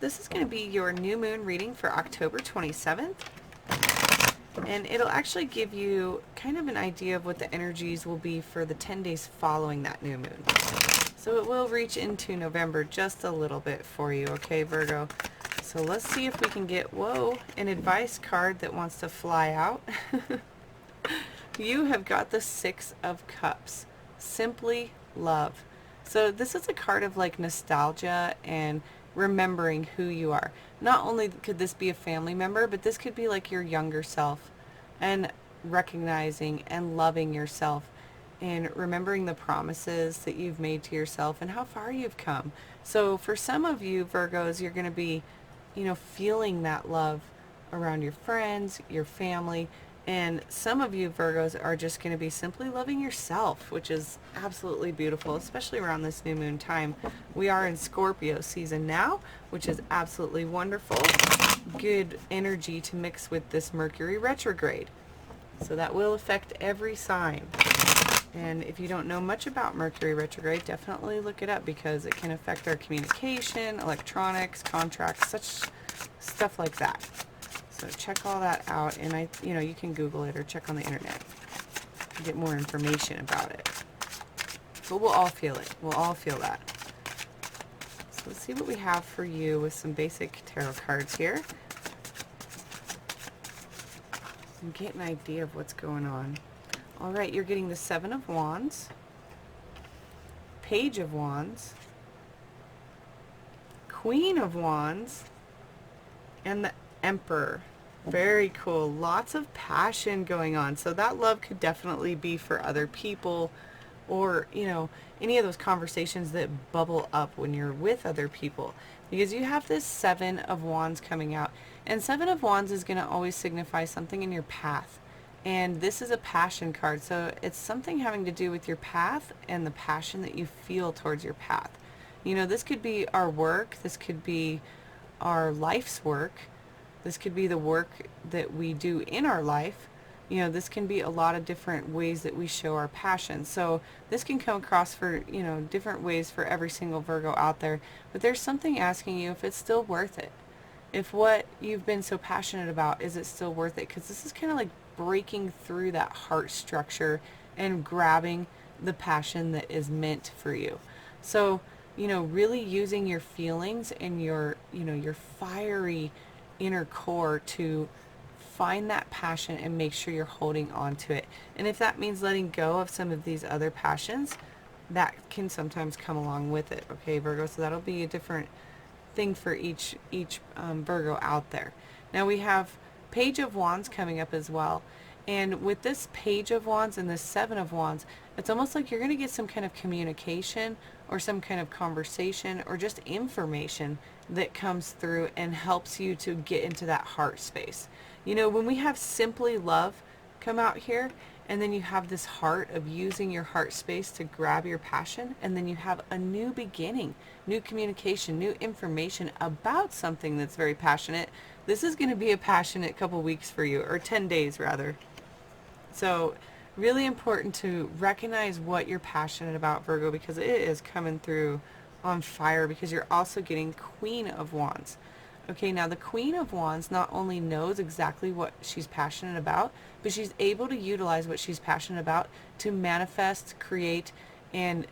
this is going to be your new moon reading for October 27th. And it'll actually give you kind of an idea of what the energies will be for the 10 days following that new moon. So it will reach into November just a little bit for you, okay, Virgo? So let's see if we can get, whoa, an advice card that wants to fly out. You have got the Six of Cups. Simply love. So this is a card of like nostalgia and remembering who you are. Not only could this be a family member, but this could be like your younger self, and recognizing and loving yourself and remembering the promises that you've made to yourself and how far you've come. So for some of you Virgos, you're going to be, feeling that love around your friends, your family. And some of you Virgos are just going to be simply loving yourself, which is absolutely beautiful, especially around this new moon time. We are in Scorpio season now, which is absolutely wonderful. Good energy to mix with this Mercury retrograde. So that will affect every sign. And if you don't know much about Mercury retrograde, definitely look it up, because it can affect our communication, electronics, contracts, such stuff like that. So check all that out, and you can Google it or check on the internet to get more information about it. But we'll all feel it. We'll all feel that. So let's see what we have for you with some basic tarot cards here. And get an idea of what's going on. All right, you're getting the Seven of Wands, Page of Wands, Queen of Wands, and the Emperor. Very cool. Lots of passion going on. So that love could definitely be for other people, or any of those conversations that bubble up when you're with other people, because you have this Seven of Wands coming out, and Seven of Wands is going to always signify something in your path. And this is a passion card, so it's something having to do with your path and the passion that you feel towards your path. This could be our work, this could be our life's work, this could be the work that we do in our life. This can be a lot of different ways that we show our passion. So this can come across for, different ways for every single Virgo out there. But there's something asking you if it's still worth it. If what you've been so passionate about, is it still worth it? Because this is kind of like breaking through that heart structure and grabbing the passion that is meant for you. So, really using your feelings and your fiery inner core to find that passion and make sure you're holding on to it. And if that means letting go of some of these other passions, that can sometimes come along with it, okay, Virgo? So that'll be a different thing for each Virgo out there. Now we have Page of Wands coming up as well. And with this Page of Wands and this Seven of Wands, it's almost like you're going to get some kind of communication or some kind of conversation or just information that comes through and helps you to get into that heart space. When we have simply love come out here, and then you have this heart of using your heart space to grab your passion, and then you have a new beginning, new communication, new information about something that's very passionate. This is going to be a passionate couple weeks for you, or 10 days rather. So really important to recognize what you're passionate about, Virgo, because it is coming through on fire, because you're also getting Queen of Wands. Okay, now the Queen of Wands not only knows exactly what she's passionate about, but she's able to utilize what she's passionate about to manifest, create, and,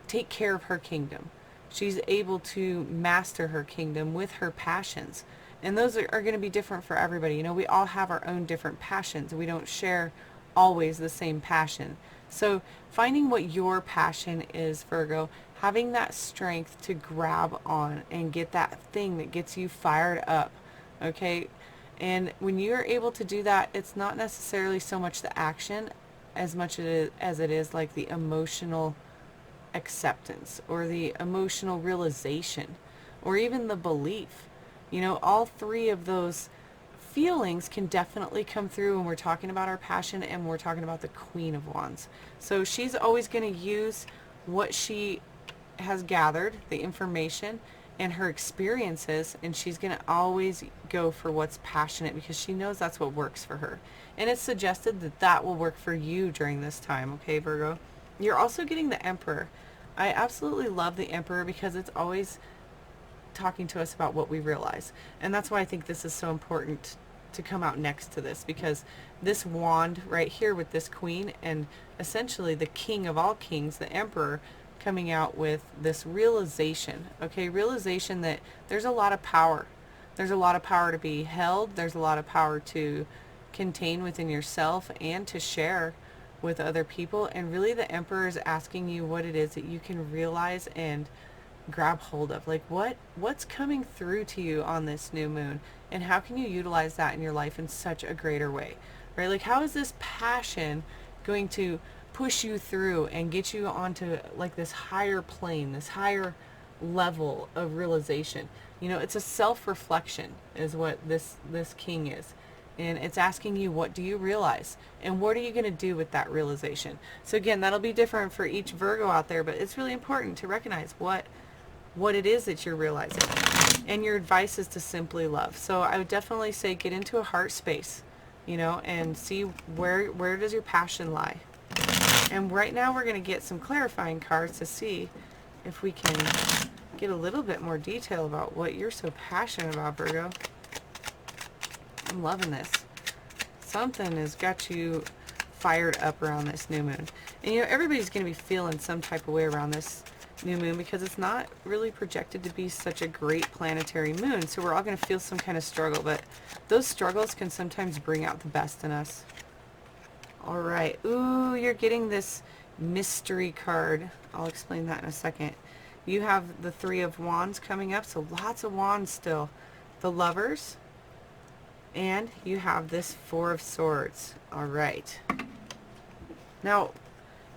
take care of her kingdom. She's able to master her kingdom with her passions. And those are going to be different for everybody. We all have our own different passions. We don't share always the same passion. So finding what your passion is, Virgo, having that strength to grab on and get that thing that gets you fired up, okay? And when you're able to do that, it's not necessarily so much the action as much as it is like the emotional acceptance or the emotional realization or even the belief. All three of those feelings can definitely come through when we're talking about our passion and we're talking about the Queen of Wands. So she's always going to use what she has gathered, the information and her experiences, and she's going to always go for what's passionate because she knows that's what works for her. And it's suggested that that will work for you during this time, okay, Virgo? You're also getting the Emperor. I absolutely love the Emperor because it's always talking to us about what we realize. And that's why I think this is so important to come out next to this, because this wand right here with this queen and essentially the king of all kings, the emperor, coming out with this realization, okay, realization that there's a lot of power. There's a lot of power to be held. There's a lot of power to contain within yourself and to share with other people. And really the emperor is asking you what it is that you can realize and grab hold of. Like what's coming through to you on this new moon, and how can you utilize that in your life in such a greater way, right? Like how is this passion going to push you through and get you onto like this higher plane, this higher level of realization? You know, it's a self-reflection is what this king is. And it's asking you, what do you realize? And what are you going to do with that realization? So again, that'll be different for each Virgo out there, but it's really important to recognize what it is that you're realizing. And your advice is to simply love. So I would definitely say get into a heart space, you know, and see where does your passion lie. And right now we're going to get some clarifying cards to see if we can get a little bit more detail about what you're so passionate about, Virgo. I'm loving this. Something has got you fired up around this new moon. And you know, everybody's going to be feeling some type of way around this new moon because it's not really projected to be such a great planetary moon. So we're all going to feel some kind of struggle, but those struggles can sometimes bring out the best in us. All right. Ooh, you're getting this mystery card. I'll explain that in a second. You have the Three of Wands coming up, so lots of wands still. The Lovers. And you have this Four of Swords. All right. Now,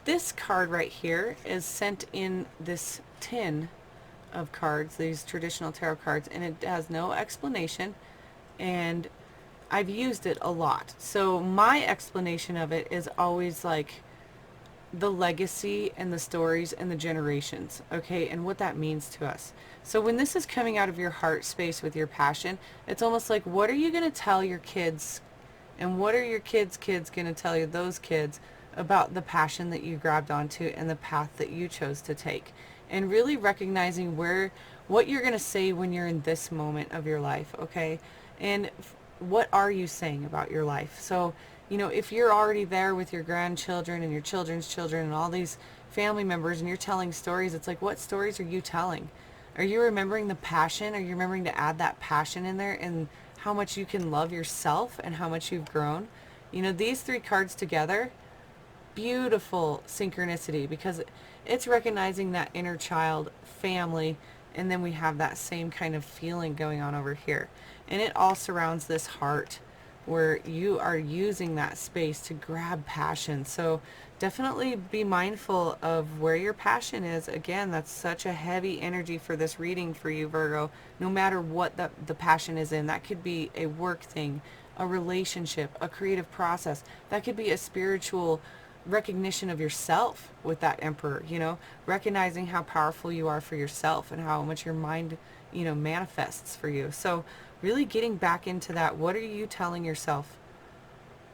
this card right here is sent in this tin of cards, these traditional tarot cards, and it has no explanation, and I've used it a lot. So my explanation of it is always like the legacy and the stories and the generations, okay, and what that means to us. So when this is coming out of your heart space with your passion, it's almost like, what are you going to tell your kids, and what are your kids' kids going to tell you, those kids, about the passion that you grabbed onto and the path that you chose to take, and really recognizing what you're going to say when you're in this moment of your life, okay, and what are you saying about your life. So you know, if you're already there with your grandchildren and your children's children and all these family members and you're telling stories, it's like, what stories are you telling? Are you remembering the passion? Are you remembering to add that passion in there and how much you can love yourself and how much you've grown? You know, these three cards together, beautiful synchronicity, because it's recognizing that inner child, family, and then we have that same kind of feeling going on over here. And it all surrounds this heart, where you are using that space to grab passion. So definitely be mindful of where your passion is. Again, that's such a heavy energy for this reading for you, Virgo, no matter what the passion is in. That could be a work thing, a relationship, a creative process. That could be a spiritual recognition of yourself with that Emperor, you know, recognizing how powerful you are for yourself and how much your mind, you know, manifests for you. So really getting back into that. What are you telling yourself?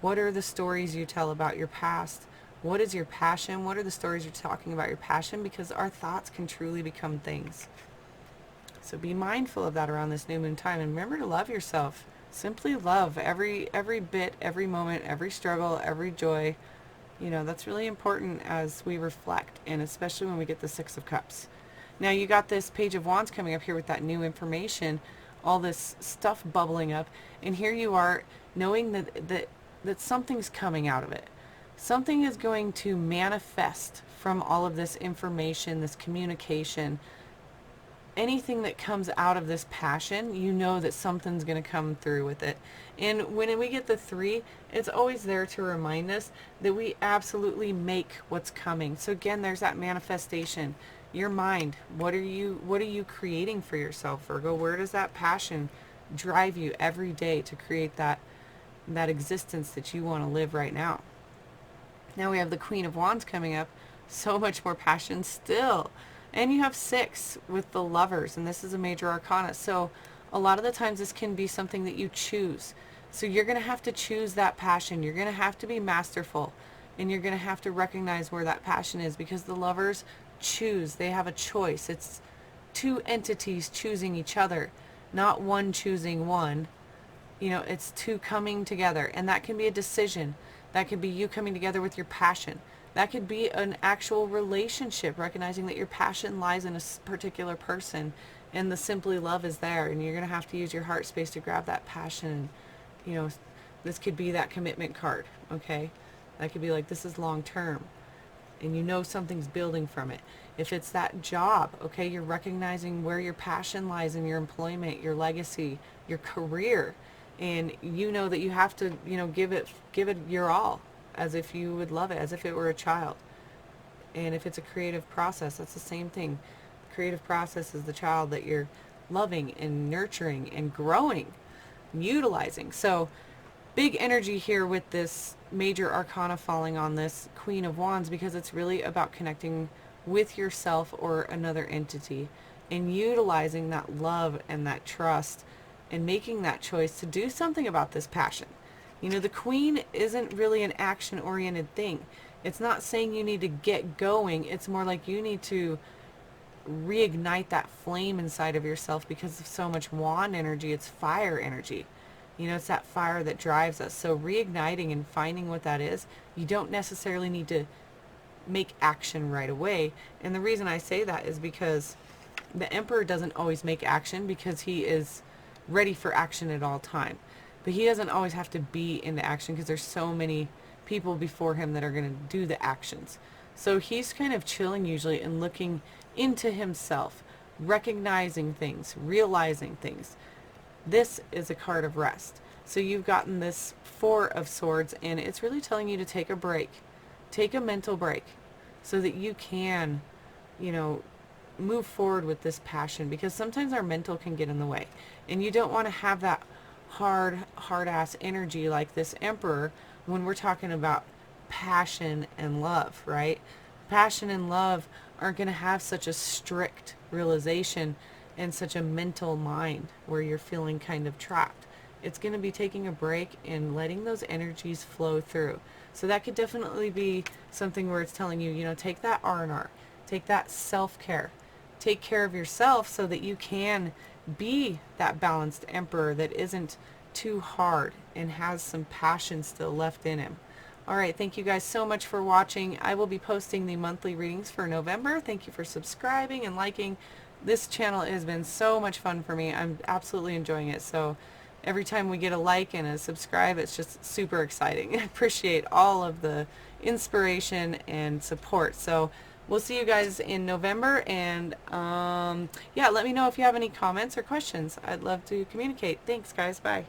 What are the stories you tell about your past? What is your passion? What are the stories you're talking about your passion? Because our thoughts can truly become things. So be mindful of that around this new moon time, and remember to love yourself. Simply love every bit, every moment, every struggle, every joy. You know, that's really important as we reflect, and especially when we get the Six of Cups. Now you got this Page of Wands coming up here with that new information, all this stuff bubbling up, and here you are knowing that something's coming out of it. Something is going to manifest from all of this information, this communication. Anything that comes out of this passion, you know that something's going to come through with it. And when we get the Three, it's always there to remind us that we absolutely make what's coming. So again, there's that manifestation. Your mind, what are you creating for yourself, Virgo? Where does that passion drive you every day to create that existence that you want to live right now? Now we have the Queen of Wands coming up. So much more passion still. And you have 6 with the Lovers, and this is a major arcana. So a lot of the times this can be something that you choose. So you're going to have to choose that passion. You're going to have to be masterful, and you're going to have to recognize where that passion is, because the Lovers choose. They have a choice. two entities choosing each other, not one choosing one. You know, it's two coming together, and that can be a decision. That could be you coming together with your passion. That could be an actual relationship, recognizing that your passion lies in a particular person, and the simply love is there, and you're going to have to use your heart space to grab that passion. You know, this could be that commitment card, okay? That could be like, this is long term, and you know something's building from it. If it's that job, okay, you're recognizing where your passion lies in your employment, your legacy, your career, and you know that you have to, you know, give it your all, as if you would love it, as if it were a child. And if it's a creative process, that's the same thing. The creative process is the child that you're loving and nurturing and growing and utilizing. So big energy here with this major arcana falling on this Queen of Wands, because it's really about connecting with yourself or another entity and utilizing that love and that trust and making that choice to do something about this passion. You know, the Queen isn't really an action-oriented thing. It's not saying you need to get going. It's more like you need to reignite that flame inside of yourself, because of so much wand energy. It's fire energy. You know, it's that fire that drives us. So reigniting and finding what that is, you don't necessarily need to make action right away. And the reason I say that is because the Emperor doesn't always make action, because he is ready for action at all time. But he doesn't always have to be into action, because there's so many people before him that are going to do the actions. So he's kind of chilling usually and looking into himself, recognizing things, realizing things. This is a card of rest. So you've gotten this Four of Swords, and it's really telling you to take a break. Take a mental break so that you can, you know, move forward with this passion, because sometimes our mental can get in the way. And you don't want to have that hard-ass energy like this Emperor when we're talking about passion and love, right? Passion and love aren't going to have such a strict realization and such a mental mind where you're feeling kind of trapped. It's going to be taking a break and letting those energies flow through. So that could definitely be something where it's telling you, you know, take that R&R, take that self-care, take care of yourself so that you can be that balanced Emperor that isn't too hard and has some passion still left in him. All right, thank you guys so much for watching. I will be posting the monthly readings for November. Thank you for subscribing and liking. This channel has been so much fun for me. I'm absolutely enjoying it. So every time we get a like and a subscribe, it's just super exciting. I appreciate all of the inspiration and support. So we'll see you guys in November, and yeah, let me know if you have any comments or questions. I'd love to communicate. Thanks guys. Bye.